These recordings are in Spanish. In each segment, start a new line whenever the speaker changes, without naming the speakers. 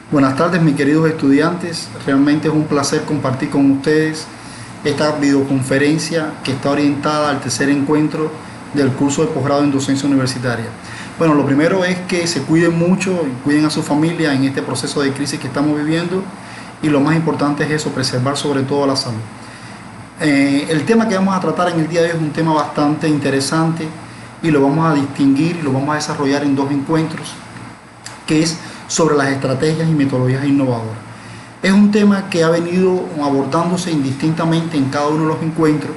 Buenas tardes, mis queridos estudiantes. Realmente es un placer compartir con ustedes esta videoconferencia que está orientada al tercer encuentro del curso de posgrado en docencia universitaria. Bueno, lo primero es que se cuiden mucho y cuiden a su familia en este proceso de crisis que estamos viviendo, y lo más importante es eso, preservar sobre todo la salud. El tema que vamos a tratar en el día de hoy es un tema bastante interesante y lo vamos a distinguir y lo vamos a desarrollar en dos encuentros, que es sobre las estrategias y metodologías innovadoras. Es un tema que ha venido abordándose indistintamente en cada uno de los encuentros.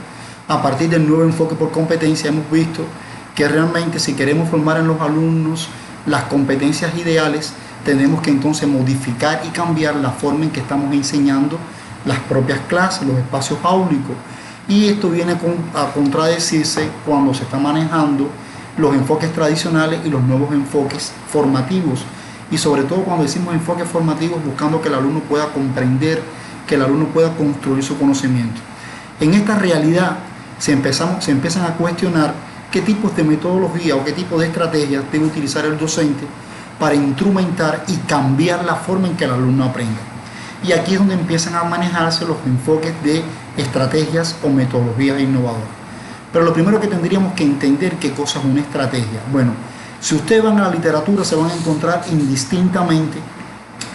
A partir del nuevo enfoque por competencia hemos visto que realmente, si queremos formar en los alumnos las competencias ideales, tenemos que entonces modificar y cambiar la forma en que estamos enseñando las propias clases, los espacios áulicos. Y esto viene a contradecirse cuando se está manejando los enfoques tradicionales y los nuevos enfoques formativos. Y sobre todo cuando decimos enfoques formativos, buscando que el alumno pueda comprender, que el alumno pueda construir su conocimiento. En esta realidad se empiezan a cuestionar qué tipos de metodología o qué tipo de estrategias debe utilizar el docente para instrumentar y cambiar la forma en que el alumno aprenda. Y aquí es donde empiezan a manejarse los enfoques de estrategias o metodologías innovadoras. Pero lo primero que tendríamos que entender, ¿qué cosa es una estrategia? Bueno, si ustedes van a la literatura, se van a encontrar indistintamente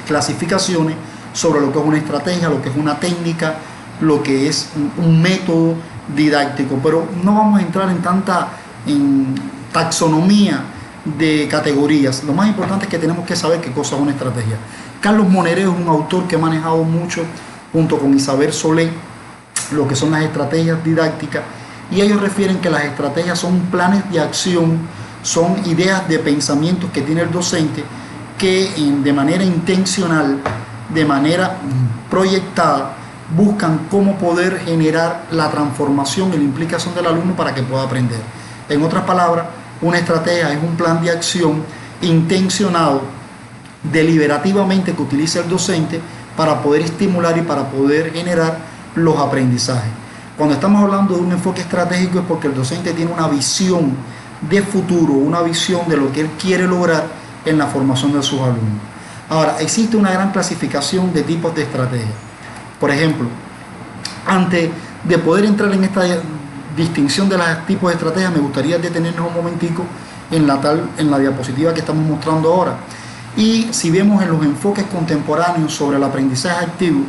clasificaciones sobre lo que es una estrategia, lo que es una técnica, lo que es un método didáctico, pero no vamos a entrar en tanta taxonomía de categorías. Lo más importante es que tenemos que saber qué cosa es una estrategia. Carlos Monereo es un autor que ha manejado mucho, junto con Isabel Solé, lo que son las estrategias didácticas, y ellos refieren que las estrategias son planes de acción, son ideas de pensamientos que tiene el docente que de manera intencional, de manera proyectada, buscan cómo poder generar la transformación y la implicación del alumno para que pueda aprender. En otras palabras, una estrategia es un plan de acción intencionado, deliberativamente, que utiliza el docente para poder estimular y para poder generar los aprendizajes. Cuando estamos hablando de un enfoque estratégico es porque el docente tiene una visión de futuro, una visión de lo que él quiere lograr en la formación de sus alumnos. Ahora, existe una gran clasificación de tipos de estrategias. Por ejemplo, antes de poder entrar en esta distinción de los tipos de estrategias, me gustaría detenernos un momentico en la diapositiva que estamos mostrando ahora. Y si vemos en los enfoques contemporáneos sobre el aprendizaje activo,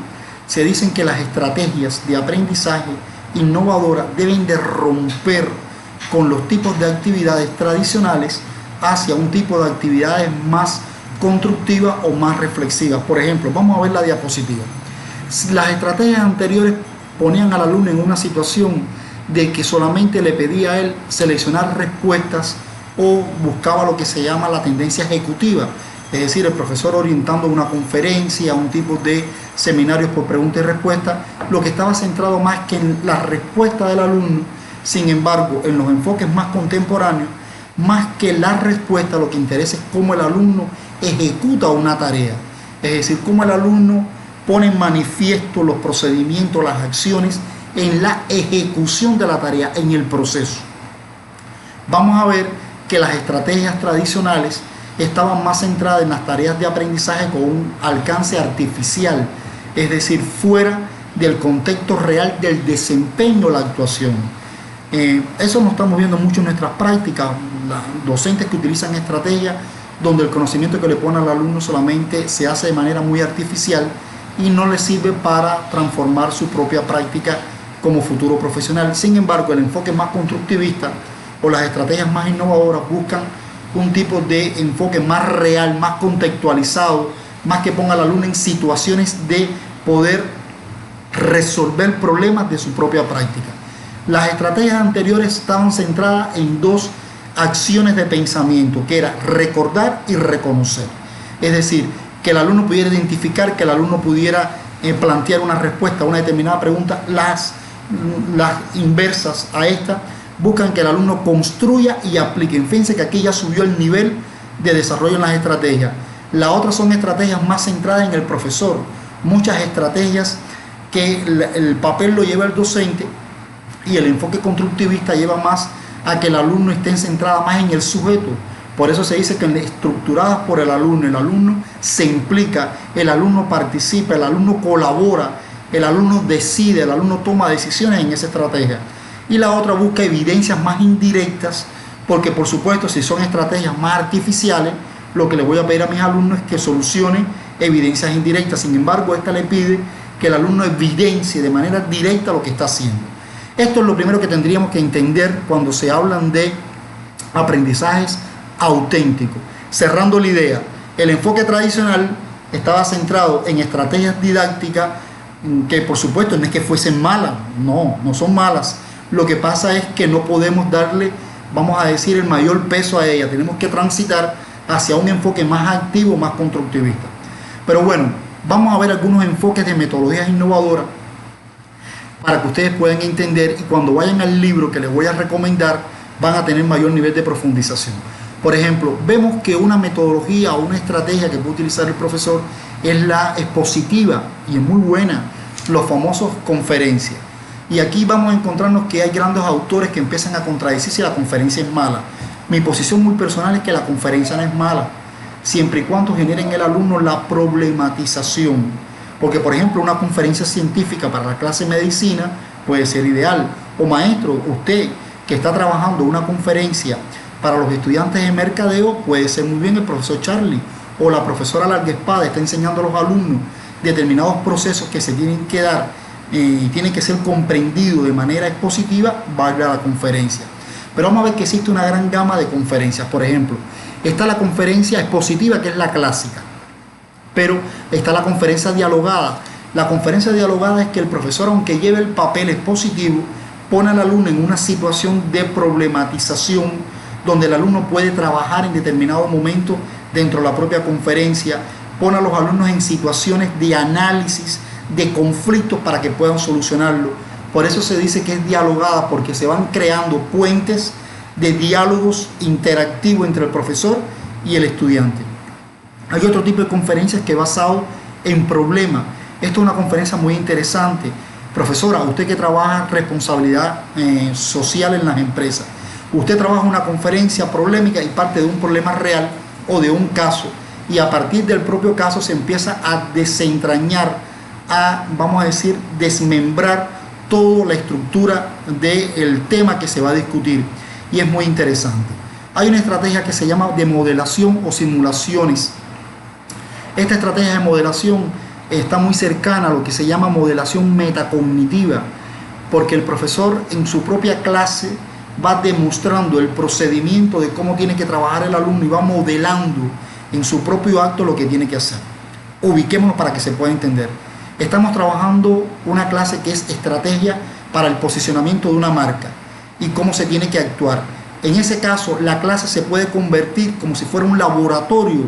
se dicen que las estrategias de aprendizaje innovadoras deben de romper con los tipos de actividades tradicionales hacia un tipo de actividades más constructivas o más reflexivas. Por ejemplo, vamos a ver la diapositiva. Las estrategias anteriores ponían al alumno en una situación de que solamente le pedía a él seleccionar respuestas o buscaba lo que se llama la tendencia ejecutiva, es decir, el profesor orientando una conferencia, un tipo de seminarios por preguntas y respuestas, lo que estaba centrado más que en la respuesta del alumno. Sin embargo, en los enfoques más contemporáneos, más que la respuesta, lo que interesa es cómo el alumno ejecuta una tarea, es decir, cómo el alumno pone en manifiesto los procedimientos, las acciones en la ejecución de la tarea, en el proceso. Vamos a ver que las estrategias tradicionales estaban más centradas en las tareas de aprendizaje con un alcance artificial, es decir, fuera del contexto real del desempeño de la actuación. Eso lo estamos viendo mucho en nuestras prácticas, docentes que utilizan estrategias donde el conocimiento que le pone al alumno solamente se hace de manera muy artificial y no le sirve para transformar su propia práctica como futuro profesional. Sin embargo, el enfoque más constructivista o las estrategias más innovadoras buscan un tipo de enfoque más real, más contextualizado, más que ponga al alumno en situaciones de poder resolver problemas de su propia práctica. Las estrategias anteriores estaban centradas en dos acciones de pensamiento, que era recordar y reconocer. Es decir, que el alumno pudiera identificar, que el alumno pudiera plantear una respuesta a una determinada pregunta. Las inversas a esta buscan que el alumno construya y aplique. Fíjense que aquí ya subió el nivel de desarrollo en las estrategias. Las otras son estrategias más centradas en el profesor. Muchas estrategias que el papel lo lleva el docente y el enfoque constructivista lleva más a que el alumno esté centrado más en el sujeto.
Por eso se dice que estructuradas por el alumno se implica, el alumno participa, el alumno colabora, el alumno decide, el alumno toma decisiones en esa estrategia. Y la otra busca evidencias más indirectas, porque por supuesto si son estrategias más artificiales, lo que le voy a pedir a mis alumnos es que solucionen evidencias indirectas. Sin embargo, esta le pide que el alumno evidencie de manera directa lo que está haciendo. Esto es lo primero que tendríamos que entender cuando se hablan de aprendizajes auténticos. Cerrando la idea, el enfoque tradicional estaba centrado en estrategias didácticas que por supuesto no es que fuesen malas, no son malas. Lo que pasa es que no podemos darle, vamos a decir, el mayor peso a ella. Tenemos que transitar hacia un enfoque más activo, más constructivista. Pero bueno, vamos a ver algunos enfoques de metodologías innovadoras para que ustedes puedan entender, y cuando vayan al libro que les voy a recomendar van a tener mayor nivel de profundización. Por ejemplo, vemos que una metodología o una estrategia que puede utilizar el profesor es la expositiva, y es muy buena, los famosos conferencias. Y aquí vamos a encontrarnos que hay grandes autores que empiezan a contradecir si la conferencia es mala. Mi posición muy personal es que la conferencia no es mala, siempre y cuando generen en el alumno la problematización. Porque, por ejemplo, una conferencia científica para la clase de medicina puede ser ideal. O maestro, usted que está trabajando una conferencia para los estudiantes de mercadeo, puede ser muy bien el profesor Charlie. O la profesora Larguespada está enseñando a los alumnos determinados procesos que se tienen que dar y tienen que ser comprendidos de manera expositiva, valga la conferencia. Pero vamos a ver que existe una gran gama de conferencias. Por ejemplo, está la conferencia expositiva, que es la clásica, pero está la conferencia dialogada. La conferencia dialogada es que el profesor, aunque lleve el papel expositivo, pone al alumno en una situación de problematización, donde el alumno puede trabajar en determinado momento dentro de la propia conferencia, pone a los alumnos en situaciones de análisis, de conflictos para que puedan solucionarlo. Por eso se dice que es dialogada, porque se van creando puentes de diálogos interactivos entre el profesor y el estudiante. Hay otro tipo de conferencias que es basado en problemas. Esto es una conferencia muy interesante. Profesora, usted que trabaja responsabilidad social en las empresas, usted trabaja una conferencia problemática y parte de un problema real o de un caso, y a partir del propio caso se empieza a desentrañar, vamos a decir, desmembrar toda la estructura del tema que se va a discutir, y es muy interesante. Hay una estrategia que se llama de modelación o simulaciones. Esta estrategia de modelación está muy cercana a lo que se llama modelación metacognitiva, porque el profesor en su propia clase va demostrando el procedimiento de cómo tiene que trabajar el alumno y va modelando en su propio acto lo que tiene que hacer. Ubiquémonos para que se pueda entender. Estamos trabajando una clase que es estrategia para el posicionamiento de una marca y cómo se tiene que actuar. En ese caso, la clase se puede convertir como si fuera un laboratorio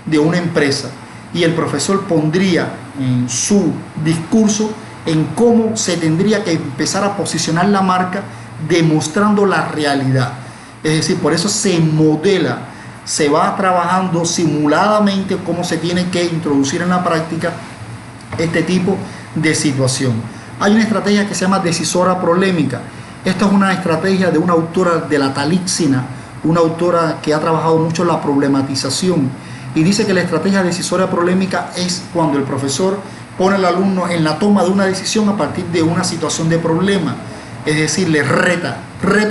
de una empresa, y el profesor pondría en su discurso en cómo se tendría que empezar a posicionar la marca, demostrando la realidad. Es decir, por eso se modela, se va trabajando simuladamente cómo se tiene que introducir en la práctica este tipo de situación. Hay una estrategia que se llama decisora prolémica. Esta es una estrategia de una autora de la Talíxina, una autora que ha trabajado mucho en la problematización, y dice que la estrategia decisora prolémica es cuando el profesor pone al alumno en la toma de una decisión a partir de una situación de problema. Es decir, le reta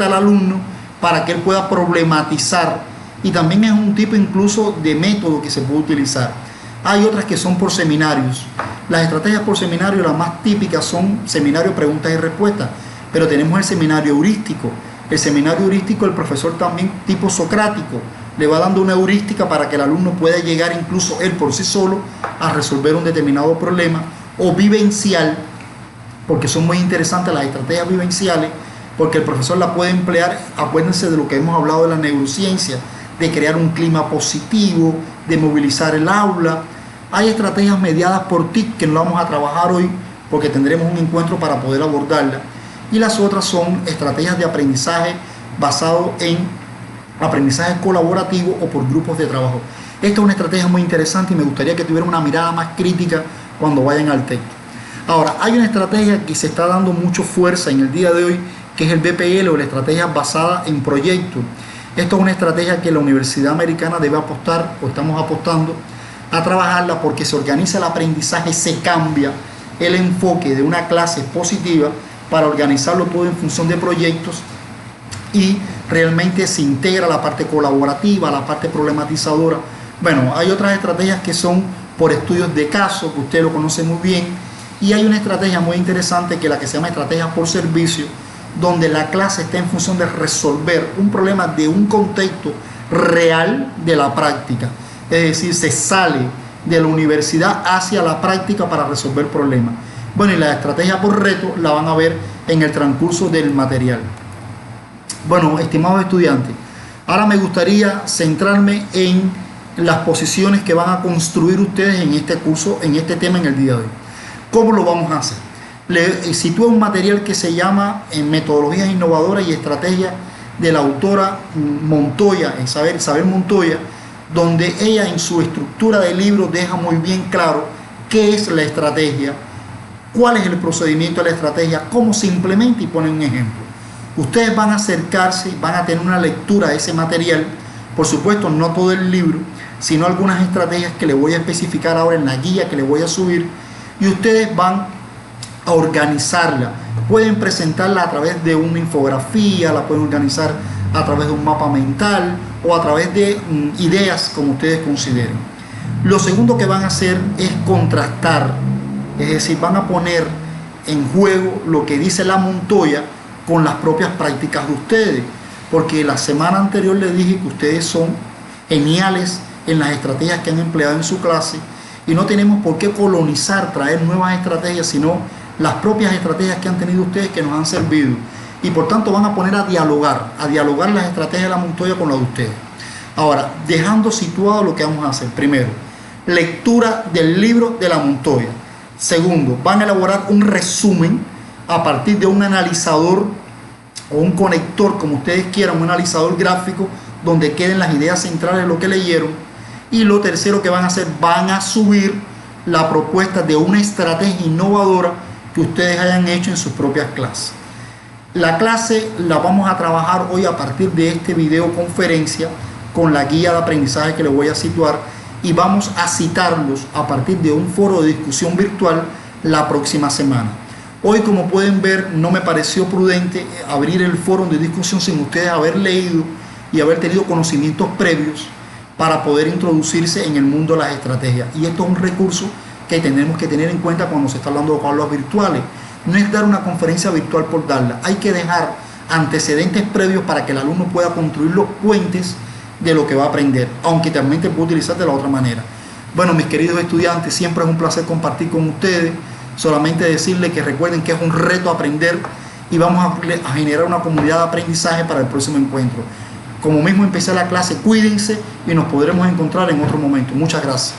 al alumno para que él pueda problematizar, y también es un tipo incluso de método que se puede utilizar. Hay otras que son por seminarios. Las estrategias por seminario, las más típicas son seminario preguntas y respuestas, pero tenemos el seminario heurístico. El seminario heurístico, el profesor también tipo socrático, le va dando una heurística para que el alumno pueda llegar incluso él por sí solo a resolver un determinado problema, o vivencial, porque son muy interesantes las estrategias vivenciales, porque el profesor la puede emplear. Acuérdense de lo que hemos hablado de la neurociencia, de crear un clima positivo, de movilizar el aula. Hay estrategias mediadas por TIC que no vamos a trabajar hoy porque tendremos un encuentro para poder abordarla, y las otras son estrategias de aprendizaje basado en aprendizaje colaborativo o por grupos de trabajo. Esta es una estrategia muy interesante y me gustaría que tuvieran una mirada más crítica cuando vayan al texto. Ahora, hay una estrategia que se está dando mucha fuerza en el día de hoy, que es el BPL, o la estrategia basada en proyectos.
Esto es una estrategia que la Universidad Americana debe apostar, o estamos apostando a trabajarla, porque se organiza el aprendizaje, se cambia el enfoque de una clase positiva para organizarlo todo en función de proyectos, y realmente se integra la parte colaborativa, la parte problematizadora. Bueno, hay otras estrategias que son por estudios de caso, que usted lo conoce muy bien, y hay una estrategia muy interesante que es la que se llama estrategia por servicio, donde la clase está en función de resolver un problema de un contexto real de la práctica. Es decir, se sale de la universidad hacia la práctica para resolver problemas. Bueno, y la estrategia por reto la van a ver en el transcurso del material. Bueno, estimados estudiantes, ahora me gustaría centrarme en las posiciones que van a construir ustedes en este curso, en este tema en el día de hoy. ¿Cómo lo vamos a hacer? Le sitúo un material que se llama Metodologías Innovadoras y Estrategias, de la autora Montoya, Isabel Montoya, donde ella en su estructura de libro deja muy bien claro qué es la estrategia, cuál es el procedimiento de la estrategia, cómo se implementa, y pone un ejemplo. Ustedes van a acercarse, van a tener una lectura de ese material, por supuesto no todo el libro, sino algunas estrategias que les voy a especificar ahora en la guía que les voy a subir, y ustedes van a organizarla. Pueden presentarla a través de una infografía, la pueden organizar a través de un mapa mental o a través de ideas, como ustedes consideren. Lo segundo que van a hacer es contrastar, es decir, van a poner en juego lo que dice la Montoya con las propias prácticas de ustedes, porque la semana anterior les dije que ustedes son geniales en las estrategias que han empleado en su clase, y no tenemos por qué colonizar, traer nuevas estrategias, sino las propias estrategias que han tenido ustedes, que nos han servido, y por tanto van a poner a dialogar las estrategias de la Montoya con las de ustedes. Ahora, dejando situado lo que vamos a hacer: primero, lectura del libro de la Montoya. Segundo, van a elaborar un resumen a partir de un analizador o un conector, como ustedes quieran, un analizador gráfico donde queden las ideas centrales de lo que leyeron. Y lo tercero que van a hacer, van a subir la propuesta de una estrategia innovadora que ustedes hayan hecho en sus propias clases. La clase la vamos a trabajar hoy a partir de este videoconferencia con la guía de aprendizaje que les voy a situar, y vamos a citarlos a partir de un foro de discusión virtual la próxima semana. Hoy, como pueden ver, no me pareció prudente abrir el foro de discusión sin ustedes haber leído y haber tenido conocimientos previos para poder introducirse en el mundo de las estrategias. Y esto es un recurso que tenemos que tener en cuenta cuando se está hablando de aulas virtuales. No es dar una conferencia virtual por darla, hay que dejar antecedentes previos para que el alumno pueda construir los puentes de lo que va a aprender, aunque también te puede utilizar de la otra manera. Bueno, mis queridos estudiantes, siempre es un placer compartir con ustedes. Solamente decirles que recuerden que es un reto aprender, y vamos a generar una comunidad de aprendizaje para el próximo encuentro. Como mismo empecé la clase, cuídense y nos podremos encontrar en otro momento. Muchas gracias.